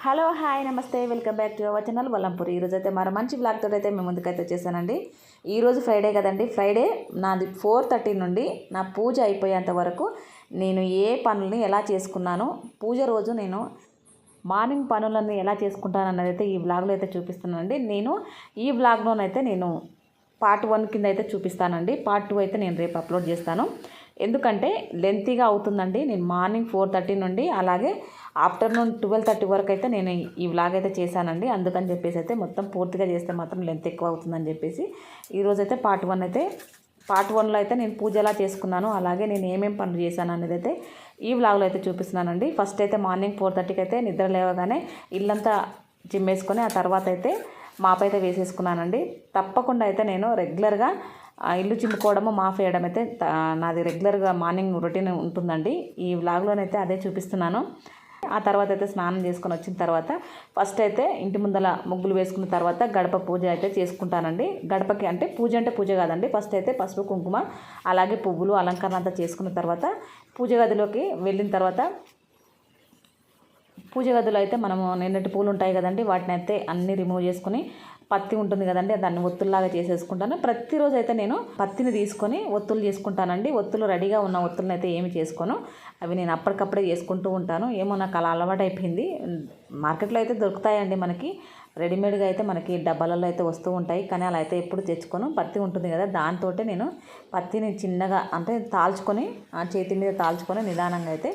Hello hi namaste welcome back to our channel Vallampuri. ఈరోజు అయితే మరో మంచి బ్లాగ్ తోటి అయితే మేము ముందుకైతే వచ్చేసానండి. ఈరోజు ఫ్రైడే కదండి. ఫ్రైడే నాది 4:30 నుండి నా పూజ అయిపోయేంత వరకు నేను ఏ పనుల్ని ఎలా చేసుకున్నాను, పూజ రోజు నేను మార్నింగ్ పనులన్నీ ఎలా చేసుకుంటాను అన్నది అయితే ఈ బ్లాగ్లో అయితే చూపిస్తున్నానండి. నేను ఈ బ్లాగ్లోనైతే నేను పార్ట్ 1 కింద అయితే చూపిస్తానండి. పార్ట్ 2 అయితే నేను రేపు అప్లోడ్ చేస్తాను. ఎందుకంటే లెంతీగా అవుతుందండి. నేను మార్నింగ్ 4:30 నుండి అలాగే ఆఫ్టర్నూన్ 12:30 వరకు అయితే నేను ఈ వ్లాగ్ అయితే చేశానండి. అందుకని చెప్పేసి అయితే మొత్తం పూర్తిగా చేస్తే మాత్రం లెంత్ ఎక్కువ అవుతుందని చెప్పేసి ఈరోజైతే పార్ట్ 1లో అయితే నేను పూజ ఎలా చేసుకున్నాను, అలాగే నేను ఏమేమి పనులు చేశాను అనేది అయితే ఈ వ్లాగ్లో అయితే చూపిస్తున్నానండి. ఫస్ట్ అయితే మార్నింగ్ 4:30కి అయితే నిద్ర లేవగానే ఇల్లంతా చిమ్మేసుకొని ఆ తర్వాత అయితే మాప్ అయితే వేసేసుకున్నానండి. తప్పకుండా అయితే నేను రెగ్యులర్గా ఇల్లు చిమ్ముకోవడము మాఫ్ వేయడం అయితే నాది రెగ్యులర్గా మార్నింగ్ రొటీన్ ఉంటుందండి. ఈ వ్లాగ్లోనైతే అదే చూపిస్తున్నాను. ఆ తర్వాత అయితే స్నానం చేసుకొని వచ్చిన తర్వాత ఫస్ట్ అయితే ఇంటి ముందల ముగ్గులు వేసుకున్న తర్వాత గడప పూజ అయితే చేసుకుంటానండి. గడపకి అంటే పూజ కాదండి. ఫస్ట్ అయితే పసుపు కుంకుమ అలాగే పువ్వులు అలంకరణ అంతా చేసుకున్న తర్వాత పూజ గదిలోకి వెళ్ళిన తర్వాత పూజ గదిలో అయితే మనము నిన్నటి పూలు ఉంటాయి కదండి, వాటిని అయితే అన్నీ రిమూవ్ చేసుకొని పత్తి ఉంటుంది కదండి, దాన్ని ఒత్తుల్లాగా చేసేసుకుంటాను. ప్రతిరోజు అయితే నేను పత్తిని తీసుకొని ఒత్తులు చేసుకుంటానండి. ఒత్తులు రెడీగా ఉన్న ఒత్తులను అయితే ఏమి చేసుకోను, అవి నేను అప్పటికప్పుడే చేసుకుంటూ ఉంటాను. ఏమో నాకు అలా అలవాటు అయిపోయింది. మార్కెట్లో అయితే దొరుకుతాయండి మనకి, రెడీమేడ్గా అయితే మనకి డబ్బాలలో అయితే వస్తూ ఉంటాయి, కానీ అలా అయితే ఎప్పుడు తెచ్చుకోను. పత్తి ఉంటుంది కదా, దాంతో నేను పత్తిని చిన్నగా అంటే తాల్చుకొని చేతి మీద తాల్చుకొని నిదానంగా అయితే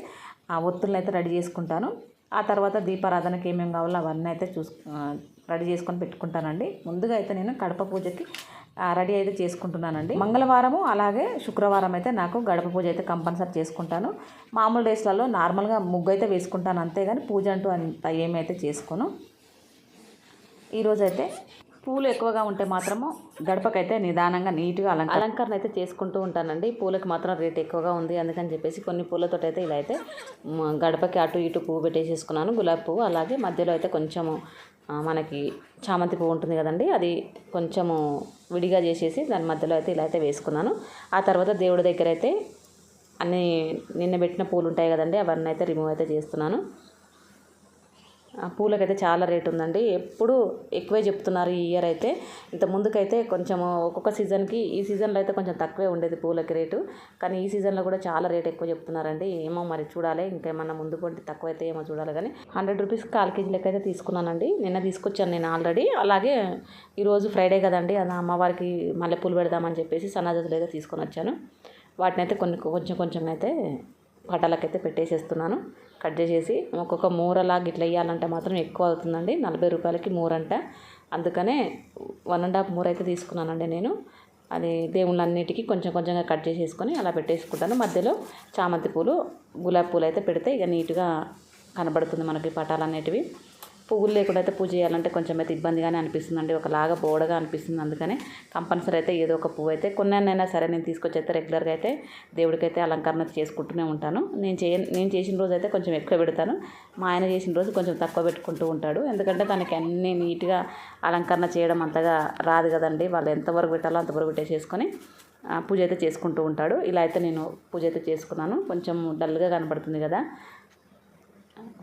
ఆ ఒత్తులను అయితే రెడీ చేసుకుంటాను. ఆ తర్వాత దీపారాధనకి ఏమేమి కావాలో అవన్నీ అయితే రెడీ చేసుకొని పెట్టుకుంటానండి. ముందుగా అయితే నేను కడప పూజకి రెడీ అయితే చేసుకుంటున్నానండి. మంగళవారము అలాగే శుక్రవారం అయితే నాకు గడప పూజ అయితే కంపల్సరీ చేసుకుంటాను. మామూలు డేస్లలో నార్మల్గా ముగ్గు అయితే వేసుకుంటాను, అంతేగాని పూజ అంటూ అంత ఏమైతే చేసుకోను. ఈరోజైతే పూలు ఎక్కువగా ఉంటే మాత్రము గడపకైతే నిదానంగా నీట్గా అలంకరణ అయితే చేసుకుంటూ ఉంటానండి. పూలకు మాత్రం రేట్ ఎక్కువగా ఉంది, అందుకని చెప్పేసి కొన్ని పూలతో అయితే ఇలా అయితే గడపకి అటు ఇటు పువ్వు పెట్టేసేసుకున్నాను. గులాబీ పువ్వు అలాగే మధ్యలో అయితే కొంచెము మనకి చామంతి పువ్వు ఉంటుంది కదండి, అది కొంచెము విడిగా చేసేసి దాని మధ్యలో అయితే ఇలా అయితే వేసుకున్నాను. ఆ తర్వాత దేవుడి దగ్గర అయితే అన్నీ నిన్న పెట్టిన పూలు ఉంటాయి కదండి, అవన్నీ అయితే రిమూవ్ అయితే చేస్తున్నాను. పూలకైతే చాలా రేటు ఉందండి, ఎప్పుడు ఎక్కువే చెప్తున్నారు ఈ ఇయర్ అయితే. ఇంత ముందుకైతే కొంచెం ఒక్కొక్క సీజన్కి, ఈ సీజన్లో అయితే కొంచెం తక్కువే ఉండేది పూలకి రేటు, కానీ ఈ సీజన్లో కూడా చాలా రేట్ ఎక్కువ చెప్తున్నారండి. ఏమో మరి చూడాలి, ఇంకేమన్నా ముందు కొంటే తక్కువ అయితే ఏమో చూడాలి. కానీ 100 రూపీస్కి 1/4 కేజీ లెక్క అయితే తీసుకున్నానండి. నిన్న తీసుకొచ్చాను నేను ఆల్రెడీ. అలాగే ఈరోజు ఫ్రైడే కదండి, అది అమ్మవారికి మల్లెపూలు పెడదామని చెప్పేసి సన్నజాజులు అయితే తీసుకొని వచ్చాను. వాటిని అయితే కొంచెం అయితే పటాలకైతే పెట్టేసేస్తున్నాను. కట్ చేసేసి ఒక్కొక్క మూరలాగా ఇట్లా వేయాలంటే మాత్రం ఎక్కువ అవుతుందండి, 40 రూపాయలకి మూరంట. అందుకనే 1.5 మూర అయితే తీసుకున్నానండి నేను. అది దేవుళ్ళన్నిటికీ కొంచెంగా కట్ చేసేసుకొని అలా పెట్టేసుకుంటాను. మధ్యలో చామంతి పూలు గులాబీ పూలు అయితే పెడితే ఇక నీట్గా కనబడుతుంది మనకి పటాలన్నిటివి. పువ్వులు లేకుండా అయితే పూజ చేయాలంటే కొంచెం అయితే ఇబ్బందిగానే అనిపిస్తుందండి, ఒకలాగా బోడగా అనిపిస్తుంది. అందుకనే కంపల్సరీ అయితే ఏదో ఒక పువ్వు అయితే కొన్నైనా సరే నేను తీసుకొచ్చి అయితే రెగ్యులర్గా అయితే దేవుడికైతే అలంకరణ చేసుకుంటూనే ఉంటాను. నేను చేసిన రోజు అయితే కొంచెం ఎక్కువ పెడతాను, మా ఆయన చేసిన రోజు కొంచెం తక్కువ పెట్టుకుంటూ ఉంటాడు. ఎందుకంటే తనకి అన్నీ నీట్గా అలంకరణ చేయడం అంతగా రాదు కదండి. వాళ్ళు ఎంతవరకు పెట్టాలో అంతవరకు పెట్టేసేసుకొని పూజ అయితే చేసుకుంటూ ఉంటాడు. ఇలా అయితే నేను పూజ అయితే చేసుకున్నాను. కొంచెం డల్గా కనబడుతుంది కదా,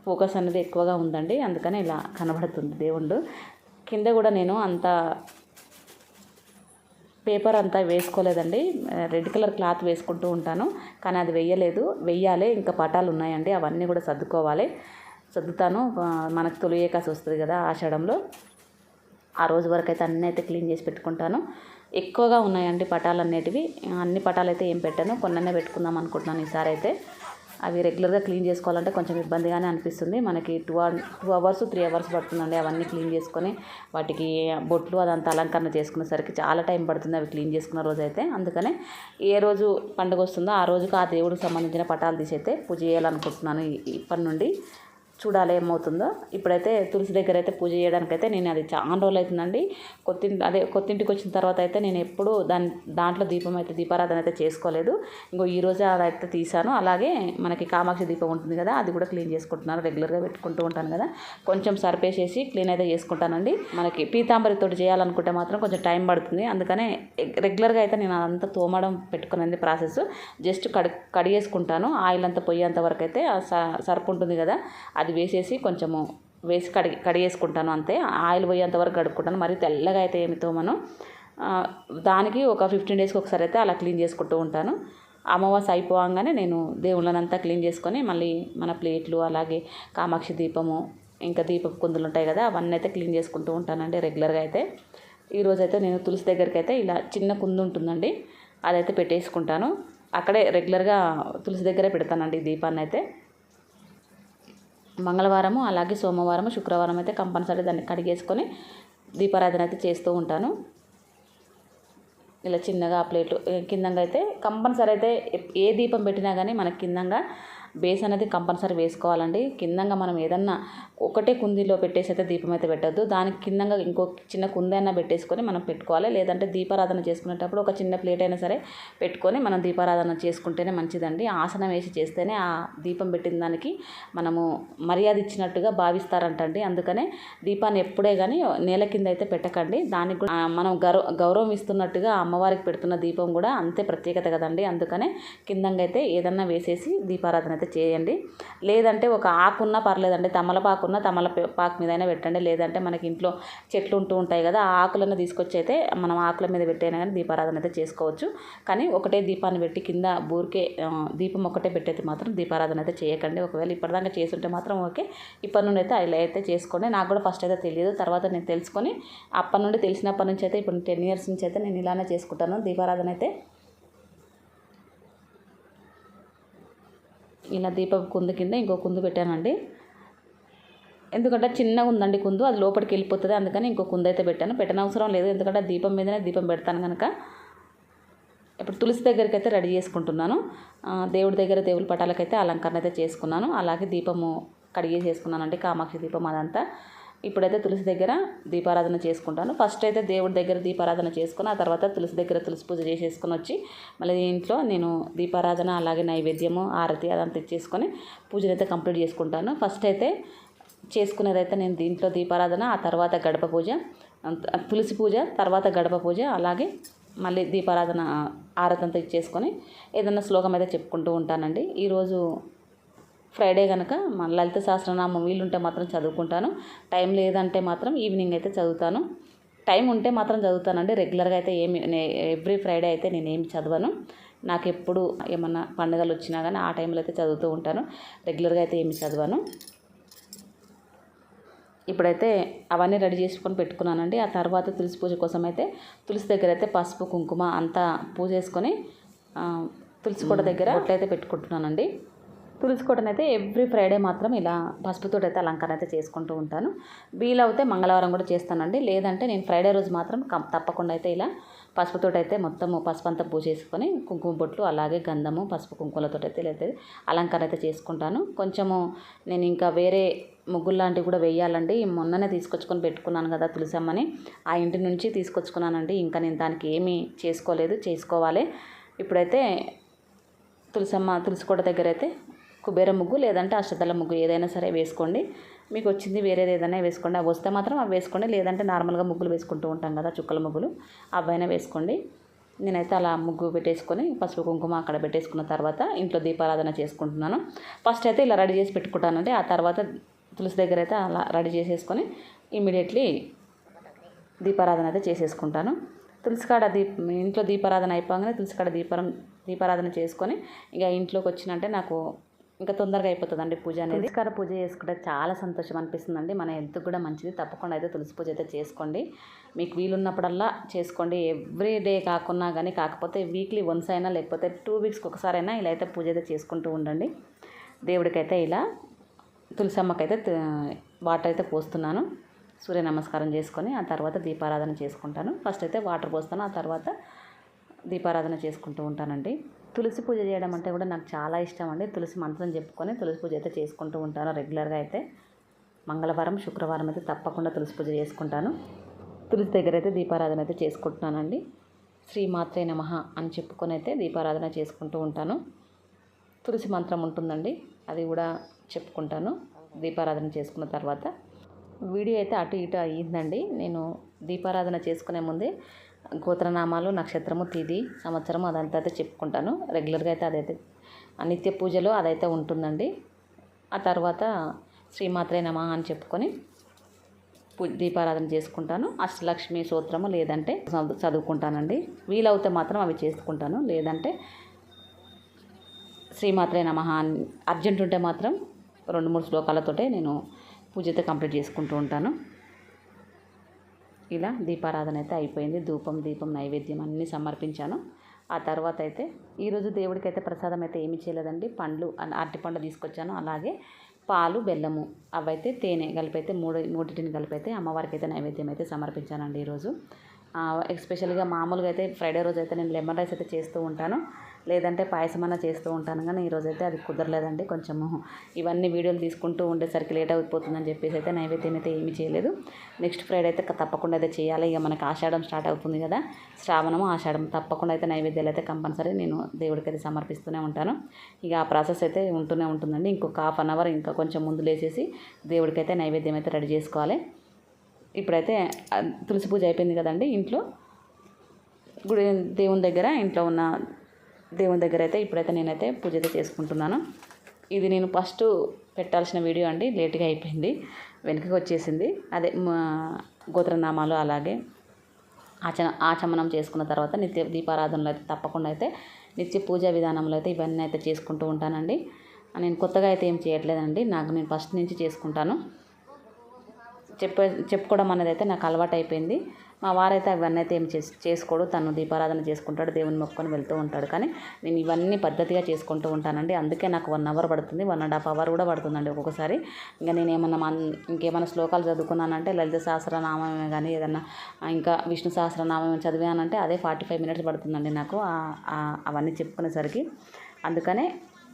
ఫోకస్ అనేది ఎక్కువగా ఉందండి, అందుకని ఇలా కనబడుతుంది దేవుళ్ళు. కింద కూడా నేను అంత పేపర్ అంతా వేసుకోలేదండి, రెడ్ కలర్ క్లాత్ వేసుకుంటూ ఉంటాను, కానీ అది వెయ్యాలి. ఇంకా పటాలు ఉన్నాయండి, అవన్నీ కూడా సర్దుతాను. మనకు తొలి ఏకాదశి వస్తుంది కదా ఆషాఢంలో, ఆ రోజు వరకు అయితే అన్నీ అయితే క్లీన్ చేసి పెట్టుకుంటాను. ఎక్కువగా ఉన్నాయండి పటాలు అనేటివి, అన్ని పటాలు అయితే ఏం పెట్టాను, కొన్ననే పెట్టుకుందాం అనుకుంటున్నాను ఈసారి అయితే. అవి రెగ్యులర్గా క్లీన్ చేసుకోవాలంటే కొంచెం ఇబ్బందిగానే అనిపిస్తుంది. మనకి 2 అవర్స్ 3 అవర్స్ పడుతుందండి అవన్నీ క్లీన్ చేసుకొని వాటికి బొట్లు అదంతా అలంకరణ చేసుకునేసరికి చాలా టైం పడుతుంది అవి క్లీన్ చేసుకున్న రోజు అయితే. అందుకనే ఏ రోజు పండుగ వస్తుందో ఆ రోజుకి ఆ దేవుడికి సంబంధించిన పటాలు తీసి అయితే పూజ చేయాలనుకుంటున్నాను ఇప్పటి నుండి. చూడాలి ఏమవుతుందో. ఇప్పుడైతే తులసి దగ్గర అయితే పూజ చేయడానికైతే నేను అది చాలా రోజులు అవుతుందండి. కొత్తింటికి వచ్చిన తర్వాత అయితే నేను ఎప్పుడూ దాంట్లో దీపారాధన అయితే చేసుకోలేదు. ఈరోజే అదైతే తీసాను. అలాగే మనకి కామాక్షి దీపం ఉంటుంది కదా, అది కూడా క్లీన్ చేసుకుంటున్నాను. రెగ్యులర్గా పెట్టుకుంటూ ఉంటాను కదా, కొంచెం సర్పేసేసి క్లీన్ అయితే చేసుకుంటానండి. మనకి పీతాంబరితో చేయాలనుకుంటే మాత్రం కొంచెం టైం పడుతుంది. అందుకనే రెగ్యులర్గా అయితే నేను అదంతా తోమడం పెట్టుకునేది ప్రాసెస్. జస్ట్ కడిగేసుకుంటాను. ఆయిల్ అంతా పోయేంత వరకు అయితే సర్పు ఉంటుంది కదా, అది వేసేసి కొంచెము వేసి కడిగేసుకుంటాను అంతే. ఆయిల్ పోయేంత వరకు కడుక్కుంటాను. మరి తెల్లగా అయితే ఏమి తోమను. దానికి ఒక 15 డేస్కి ఒకసారి అయితే అలా క్లీన్ చేసుకుంటూ ఉంటాను. అమావాస్య అయిపోగానే నేను దేవుళ్ళనంతా క్లీన్ చేసుకొని మళ్ళీ మన ప్లేట్లు, అలాగే కామాక్షి దీపము, ఇంకా దీపపు కుందులు ఉంటాయి కదా, అవన్నీ అయితే క్లీన్ చేసుకుంటూ ఉంటానండి రెగ్యులర్గా అయితే. ఈరోజైతే నేను తులసి దగ్గరికి అయితే ఇలా చిన్న కుందు ఉంటుందండి, అదైతే పెట్టేసుకుంటాను. అక్కడే రెగ్యులర్గా తులసి దగ్గరే పెడతానండి ఈ దీపాన్ని అయితే. మంగళవారము, అలాగే సోమవారము, శుక్రవారం అయితే కంపల్సరీ దాన్ని కడిగేసుకొని దీపారాధన అయితే చేస్తూ ఉంటాను. ఇలా చిన్నగా ఆ ప్లేట్లు కిందంగా అయితే కంపల్సరీ అయితే ఏ దీపం పెట్టినా కానీ మనకి కిందంగా బేస్ అనేది కంపల్సరీ వేసుకోవాలండి. కిందంగా మనం ఏదన్నా ఒకటే కుందీలో పెట్టేసి అయితే దీపం అయితే పెట్టద్దు. దానికి కిందంగా ఇంకో చిన్న కుంది అయినా పెట్టేసుకొని మనం పెట్టుకోవాలి. లేదంటే దీపారాధన చేసుకునేటప్పుడు ఒక చిన్న ప్లేట్ అయినా సరే పెట్టుకొని మనం దీపారాధన చేసుకుంటేనే మంచిదండి. ఆసనం వేసి చేస్తేనే ఆ దీపం పెట్టిన దానికి మనము మర్యాద ఇచ్చినట్టుగా భావిస్తారంటండి. అందుకనే దీపాన్ని ఎప్పుడే కానీ నేల కింద అయితే పెట్టకండి. దానికి కూడా మనం గౌరవం ఇస్తున్నట్టుగా అమ్మవారికి పెడుతున్న దీపం కూడా అంతే ప్రత్యేకత కదండి. అందుకనే కిందంగా అయితే ఏదన్నా వేసేసి దీపారాధన అయితే చేయండి. లేదంటే ఒక ఆకున్నా పర్లేదండి, తమలపాకు మీద అయినా పెట్టండి. లేదంటే మనకి ఇంట్లో చెట్లు ఉంటూ ఉంటాయి కదా, ఆ ఆకులను తీసుకొచ్చి అయితే మనం ఆకుల మీద పెట్టైనా కానీ దీపారాధన అయితే చేసుకోవచ్చు. కానీ ఒకటే దీపాన్ని పెట్టి కింద బూరికే దీపం ఒకటే పెట్టయితే మాత్రం దీపారాధన అయితే చేయకండి. ఒకవేళ ఇప్పటిదాకా చేస్తుంటే మాత్రం ఓకే, ఇప్పటి నుండి అయితే ఇలా అయితే చేసుకోండి. నాకు కూడా ఫస్ట్ అయితే తెలియదు, తర్వాత నేను తెలుసుకొని అప్పటి నుండి తెలిసినప్పటి నుంచి అయితే ఇప్పుడు 10 years నుంచి అయితే నేను ఇలానే చేసుకుంటాను దీపారాధన అయితే. ఇలా దీపపు కుందు కింద ఇంకో కుందు పెట్టానండి. ఎందుకంటే చిన్నగా ఉందండి కుందు, అది లోపలికి వెళ్ళిపోతుంది. అందుకని ఇంకో కుందు అయితే పెట్టనవసరం లేదు. ఎందుకంటే దీపం మీదనే దీపం పెడతాను కనుక. ఇప్పుడు తులసి దగ్గరికి అయితే రెడీ చేసుకుంటున్నాను. దేవుడి పటాలకైతే అలంకరణ అయితే చేసుకున్నాను. అలాగే దీపము కడిగి చేసుకున్నానండి, కామాక్షి దీపం అదంతా. ఇప్పుడైతే తులసి దగ్గర దీపారాధన చేసుకుంటాను. ఫస్ట్ అయితే దేవుడి దగ్గర దీపారాధన చేసుకుని ఆ తర్వాత తులసి దగ్గర తులసి పూజ చేసేసుకొని వచ్చి మళ్ళీ ఇంట్లో నేను దీపారాధన, అలాగే నైవేద్యము, ఆరతి అదంతా తెచ్చేసుకొని పూజనైతే కంప్లీట్ చేసుకుంటాను. ఫస్ట్ అయితే చేసుకునేదైతే నేను దీంట్లో దీపారాధన, ఆ తర్వాత గడప పూజ, తులసి పూజ, తర్వాత గడప పూజ, అలాగే మళ్ళీ దీపారాధన ఆరతి అంతా ఇచ్చేసుకొని ఏదన్నా శ్లోకం అయితే చెప్పుకుంటూ ఉంటానండి. ఈరోజు ఫ్రైడే కనుక మన లలిత సహస్రనామం వీలుంటే మాత్రం చదువుకుంటాను. టైం లేదంటే మాత్రం ఈవినింగ్ అయితే చదువుతాను. టైం ఉంటే మాత్రం చదువుతానండి. రెగ్యులర్గా అయితే ఎవ్రీ ఫ్రైడే అయితే నేను ఏమి చదవను. నాకు ఎప్పుడు ఏమన్నా పండుగలు వచ్చినా కానీ ఆ టైంలో అయితే చదువుతూ ఉంటాను. రెగ్యులర్గా అయితే ఏమి చదవను. ఇప్పుడైతే అవన్నీ రెడీ చేసుకొని పెట్టుకున్నానండి. ఆ తర్వాత తులసి పూజ కోసం అయితే తులసి దగ్గర అయితే పసుపు, కుంకుమ అంతా పూజ చేసుకొని తులసి కోట దగ్గర బొట్లయితే పెట్టుకుంటున్నానండి. తులసి కోటనైతే ఎవ్రీ ఫ్రైడే మాత్రం ఇలా పసుపుతో అయితే అలంకరణ అయితే చేసుకుంటూ ఉంటాను. వీలవుతే మంగళవారం కూడా చేస్తానండి. లేదంటే నేను ఫ్రైడే రోజు మాత్రం తప్పకుండా అయితే ఇలా పసుపుతో అయితే మొత్తము పసుపు అంతా పూజ చేసుకొని కుంకుమ బొట్లు, అలాగే గంధము, పసుపు, కుంకుమలతో అయితే అలంకరణ అయితే చేసుకుంటాను. కొంచెము నేను ఇంకా వేరే ముగ్గులు లాంటివి కూడా వేయాలండి. మొన్ననే తీసుకొచ్చుకొని పెట్టుకున్నాను కదా తులసమ్మని, ఆ ఇంటి నుంచి తీసుకొచ్చుకున్నానండి. ఇంకా నేను దానికి ఏమీ చేసుకోవాలి. ఇప్పుడైతే తులసి కోట దగ్గర అయితే కుబేర ముగ్గు లేదంటే అష్టదళ ముగ్గు ఏదైనా సరే వేసుకోండి. మీకు వచ్చింది వేరేది ఏదైనా వేసుకోండి. అవి వస్తే మాత్రం అవి వేసుకోండి. లేదంటే నార్మల్గా ముగ్గులు వేసుకుంటూ ఉంటాం కదా, చుక్కల ముగ్గులు, అవైనా వేసుకోండి. నేనైతే అలా ముగ్గు పెట్టేసుకొని పసుపు, కుంకుమ అక్కడ పెట్టేసుకున్న తర్వాత ఇంట్లో దీపారాధన చేసుకుంటున్నాను. ఫస్ట్ అయితే ఇలా రెడీ చేసి పెట్టుకుంటానండి. ఆ తర్వాత తులసి దగ్గర అయితే అలా రెడీ చేసేసుకొని ఇమీడియట్లీ దీపారాధన అయితే చేసేసుకుంటాను. తులసికాడ ఇంట్లో దీపారాధన అయిపోగానే తులసికాడ దీపారాధన చేసుకొని ఇక ఇంట్లోకి వచ్చినంటే నాకు ఇంకా తొందరగా అయిపోతుందండి పూజ అనేది. తులసికాడ పూజ చేసుకుంటే చాలా సంతోషం అనిపిస్తుందండి. మన హెల్త్కి కూడా మంచిది. తప్పకుండా అయితే తులసి పూజ అయితే చేసుకోండి. మీకు వీలున్నప్పుడల్లా చేసుకోండి. ఎవ్రీ డే కాకున్నా కానీ, కాకపోతే వీక్లీ వన్స్ అయినా లేకపోతే 2 weeksకి ఒకసారైనా ఇలా అయితే పూజ అయితే చేసుకుంటూ ఉండండి. దేవుడికైతే ఇలా తులసమ్మకైతే వాటర్ అయితే పోస్తున్నాను. సూర్య నమస్కారం చేసుకొని ఆ తర్వాత దీపారాధన చేసుకుంటాను. ఫస్ట్ అయితే వాటర్ పోస్తాను, ఆ తర్వాత దీపారాధన చేసుకుంటూ ఉంటానండి. తులసి పూజ చేయడం అంటే కూడా నాకు చాలా ఇష్టం అండి. తులసి మంత్రం చెప్పుకొని తులసి పూజ అయితే చేసుకుంటూ ఉంటాను రెగ్యులర్గా అయితే. మంగళవారం, శుక్రవారం అయితే తప్పకుండా తులసి పూజ చేసుకుంటాను. తులసి దగ్గర అయితే దీపారాధన అయితే చేసుకుంటున్నానండి. శ్రీమాత్రే నమః అని చెప్పుకొని అయితే దీపారాధన చేసుకుంటూ ఉంటాను. తులసి మంత్రం ఉంటుందండి, అది కూడా చెప్పుకుంటాను దీపారాధన చేసుకున్న తర్వాత. వీడియో అయితే అటు ఇటు అయ్యిందండి. నేను దీపారాధన చేసుకునే ముందే గోత్రనామాలు, నక్షత్రము, తిథి, సంవత్సరం అదంతా అయితే చెప్పుకుంటాను. రెగ్యులర్గా అయితే అదైతే నిత్య పూజలో అదైతే ఉంటుందండి. ఆ తర్వాత శ్రీమాత్రే నమః అని చెప్పుకొని దీపారాధన చేసుకుంటాను. అష్టలక్ష్మి స్తోత్రము లేదంటే చదువుకుంటానండి. వీలవుతే మాత్రం అవి చేసుకుంటాను, లేదంటే శ్రీమాత్రే నమః అర్జెంట్ ఉంటే మాత్రం 2-3 శ్లోకాలతోటే నేను పూజ అయితే కంప్లీట్ చేసుకుంటూ ఉంటాను. ఇలా దీపారాధన అయితే అయిపోయింది. ధూపం, దీపం, నైవేద్యం అన్నీ సమర్పించాను. ఆ తర్వాత అయితే ఈరోజు దేవుడికి అయితే ప్రసాదం అయితే ఏమీ చేయలేదండి. పండ్లు, అరటిపండు తీసుకొచ్చాను, అలాగే పాలు, బెల్లము, అవైతే తేనె కలిపి అయితే మూడింటిని కలిపి అయితే అమ్మవారికి అయితే నైవేద్యం అయితే సమర్పించానండి ఈరోజు. ఎస్పెషల్గా మామూలుగా అయితే ఫ్రైడే రోజు అయితే నేను లెమన్ రైస్ అయితే చేస్తూ ఉంటాను, లేదంటే పాయసమన్నా చేస్తూ ఉంటాను. కానీ ఈరోజైతే అది కుదరలేదండి. కొంచెము ఇవన్నీ వీడియోలు తీసుకుంటూ ఉండేసరికి లేట్ అయిపోతుందని చెప్పేసి అయితే నైవేద్యం అయితే ఏమీ చేయలేదు. నెక్స్ట్ ఫ్రైడే అయితే తప్పకుండా అయితే చేయాలి. ఇక మనకి ఆషాఢం స్టార్ట్ అవుతుంది కదా, శ్రావణము, ఆషాఢం, తప్పకుండా అయితే నైవేద్యాలు అయితే కంపల్సరీ నేను దేవుడికి అయితే సమర్పిస్తూనే ఉంటాను. ఇక ఆ ప్రాసెస్ అయితే ఉంటూనే ఉంటుందండి. ఇంకొక ½ అన్ అవర్ ఇంకా కొంచెం ముందు లేచేసి దేవుడికి అయితే నైవేద్యం అయితే రెడీ చేసుకోవాలి. ఇప్పుడైతే తులసి పూజ అయిపోయింది కదండి. ఇంట్లో గుడి దేవుని దగ్గర, ఇంట్లో ఉన్న దేవుని దగ్గర అయితే ఇప్పుడైతే నేనైతే పూజ అయితే చేసుకుంటున్నాను. ఇది నేను ఫస్ట్ పెట్టాల్సిన వీడియో అండి, లేట్గా అయిపోయింది, వెనుకకి వచ్చేసింది. అదే గోత్రనామాలు అలాగే ఆచమనం చేసుకున్న తర్వాత నిత్య దీపారాధనలు అయితే తప్పకుండా అయితే నిత్య పూజా విధానంలో అయితే ఇవన్నీ అయితే చేసుకుంటూ ఉంటానండి. నేను కొత్తగా అయితే ఏం చేయట్లేదండి, నేను ఫస్ట్ నుంచి చేసుకుంటాను. చెప్పుకోవడం అనేది అయితే నాకు అలవాటు అయిపోయింది. మా వారైతే అవన్నీ అయితే ఏం చేసుకోడు, తను దీపారాధన చేసుకుంటాడు, దేవుని మొక్కుకొని వెళ్తూ ఉంటాడు. కానీ నేను ఇవన్నీ పద్ధతిగా చేసుకుంటూ ఉంటానండి. అందుకే నాకు 1 అవర్ పడుతుంది, 1.5 అవర్ కూడా పడుతుందండి ఒక్కొక్కసారి. ఇంకా నేను ఇంకేమైనా శ్లోకాలు చదువుకున్నానంటే, లలిత సహస్రనామమే కానీ ఏదన్నా ఇంకా విష్ణు సహస్రనామం చదివానంటే అదే 45 మినిట్స్ పడుతుందండి నాకు అవన్నీ చెప్పుకునేసరికి. అందుకనే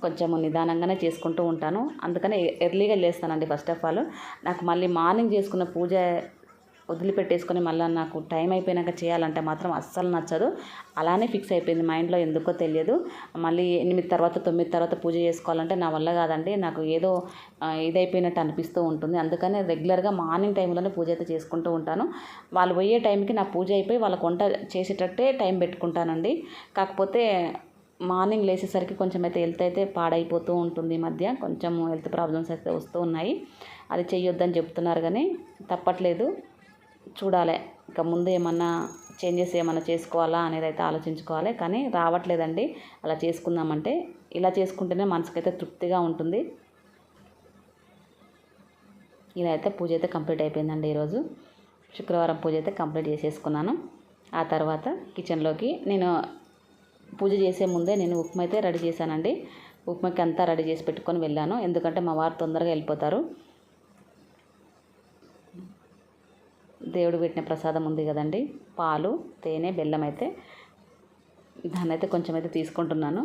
కొంచెం నిదానంగానే చేసుకుంటూ ఉంటాను. అందుకనే ఎర్లీగా లేస్తానండి. ఫస్ట్ ఆఫ్ ఆల్ నాకు మళ్ళీ మార్నింగ్ చేసుకున్న పూజ వదిలిపెట్టేసుకొని మళ్ళీ నాకు టైం అయిపోయినాక చేయాలంటే మాత్రం అస్సలు నచ్చదు. అలానే ఫిక్స్ అయిపోయింది మైండ్లో, ఎందుకో తెలియదు. మళ్ళీ 8 తర్వాత 9 తర్వాత పూజ చేసుకోవాలంటే నా వల్ల కాదండి. నాకు ఏదో ఇదైపోయినట్టు అనిపిస్తూ ఉంటుంది. అందుకని రెగ్యులర్గా మార్నింగ్ టైంలోనే పూజ అయితే చేసుకుంటూ ఉంటాను. వాళ్ళు పోయే టైంకి నా పూజ అయిపోయి వాళ్ళకి వంట చేసేటట్టే టైం పెట్టుకుంటానండి. కాకపోతే మార్నింగ్ లేచేసరికి కొంచెం అయితే హెల్త్ అయితే పాడైపోతూ ఉంటుంది. ఈ మధ్య కొంచెం హెల్త్ ప్రాబ్లమ్స్ అయితే వస్తూ ఉన్నాయి. అది చెయ్యొద్దని చెప్తున్నారు కానీ తప్పట్లేదు, చూడాలి. ఇక ముందు ఏమన్నా చేంజెస్ ఏమన్నా చేసుకోవాలా అనేది అయితే ఆలోచించుకోవాలి. కానీ రావట్లేదండి అలా చేసుకుందామంటే. ఇలా చేసుకుంటేనే మనసుకైతే తృప్తిగా ఉంటుంది. ఇలా అయితే పూజ అయితే కంప్లీట్ అయిపోయిందండి. ఈరోజు శుక్రవారం పూజ అయితే కంప్లీట్ చేసేసుకున్నాను. ఆ తర్వాత కిచెన్లోకి నేను పూజ చేసే ముందే నేను ఉప్మా అయితే రెడీ చేశానండి. ఉప్మాకి అంతా రెడీ చేసి పెట్టుకొని వెళ్ళాను, ఎందుకంటే మా వారు తొందరగా వెళ్ళిపోతారు. దేవుడు పెట్టిన ప్రసాదం ఉంది కదండి, పాలు, తేనె, బెల్లం అయితే దాన్ని అయితే కొంచెం అయితే తీసుకుంటున్నాను.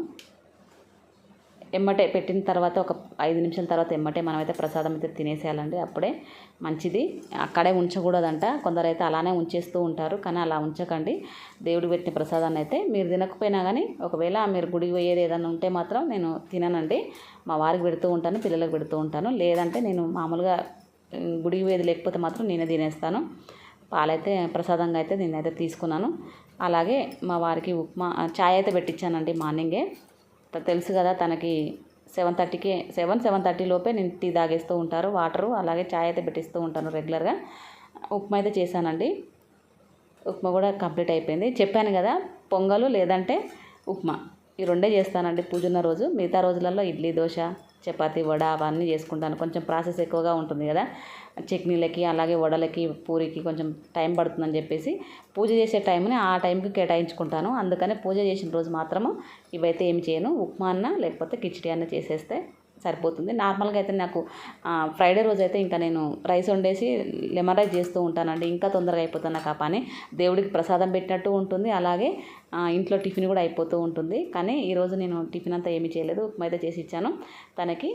ఎమ్మటే పెట్టిన తర్వాత ఒక 5 నిమిషాల తర్వాత ఎమ్మటే మనమైతే ప్రసాదం అయితే తినేసేయాలండి, అప్పుడే మంచిది. అక్కడే ఉంచకూడదంట, కొందరైతే అలానే ఉంచేస్తూ ఉంటారు. కానీ అలా ఉంచకండి. దేవుడు పెట్టిన ప్రసాదాన్ని అయితే మీరు తినకపోయినా కానీ, ఒకవేళ మీరు గుడికి పోయేది ఏదైనా ఉంటే మాత్రం నేను తిననండి. మా వారికి పెడుతూ ఉంటాను, పిల్లలకు పెడుతూ ఉంటాను. లేదంటే నేను మామూలుగా గుడికి పోయేది లేకపోతే మాత్రం నేనే తినేస్తాను. పాలైతే ప్రసాదంగా అయితే నేనైతే తీసుకున్నాను. అలాగే మా వారికి ఉప్మా, చాయ్ అయితే పెట్టించానండి మార్నింగే. తెలుసు కదా తనకి 7:30 లోపే నేను టీ తాగేస్తూ ఉంటారు, వాటరు, అలాగే చాయ్ అయితే పెట్టిస్తూ ఉంటాను రెగ్యులర్గా. ఉప్మా అయితే చేశానండి. ఉప్మా కూడా కంప్లీట్ అయిపోయింది. చెప్పాను కదా, పొంగలు లేదంటే ఉప్మా, ఈ రెండే చేస్తానండి పూజ ఉన్న రోజు. మిగతా రోజులలో ఇడ్లీ, దోశ, చపాతీ, వడ అవన్నీ చేసుకుంటాను. కొంచెం ప్రాసెస్ ఎక్కువగా ఉంటుంది కదా, చట్నీలకి అలాగే వడలకి, పూరికి కొంచెం టైం పడుతుందని చెప్పేసి పూజ చేసే టైంని ఆ టైంకి కేటాయించుకుంటాను. అందుకని పూజ చేసిన రోజు మాత్రము ఇవైతే ఏమి చేయను. ఉప్మా అన్న లేకపోతే కిచిడి అన్న చేసేస్తే సరిపోతుంది. నార్మల్గా అయితే నాకు ఫ్రైడే రోజు అయితే ఇంకా నేను రైస్ వండేసి లెమన్ రైస్ చేస్తూ ఉంటానండి. ఇంకా తొందరగా అయిపోతుంది నాకు ఆ పని. దేవుడికి ప్రసాదం పెట్టినట్టు ఉంటుంది, అలాగే ఇంట్లో టిఫిన్ కూడా అయిపోతూ ఉంటుంది. కానీ ఈరోజు నేను టిఫిన్ అంతా ఏమీ చేయలేదు, ఉప్మా అయితే చేసి ఇచ్చాను తనకి.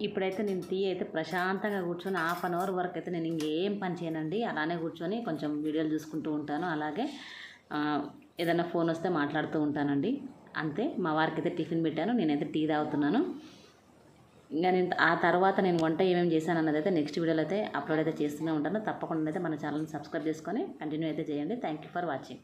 ఇప్పుడైతే నేను టీ అయితే ప్రశాంతంగా కూర్చొని 1/2 అవర్ వరకు అయితే నేను ఇంకేం పని చేయనండి. అలానే కూర్చొని కొంచెం వీడియోలు చూసుకుంటూ ఉంటాను, అలాగే ఏదైనా ఫోన్ వస్తే మాట్లాడుతూ ఉంటానండి. అంతే. మా వారికి అయితే టిఫిన్ పెట్టాను, నేనైతే టీ తాగుతున్నాను. ఇంకా నేను ఆ తర్వాత నేను వంట ఏమేమి చేశాను అన్నది అయితే నెక్స్ట్ వీడియోలో అయితే అప్లోడ్ అయితే చేస్తూనే ఉంటాను. తప్పకుండా అయితే మన ఛానల్ని సబ్స్క్రైబ్ చేసుకొని కంటిన్యూ అయితే చేయండి. Thank you for watching.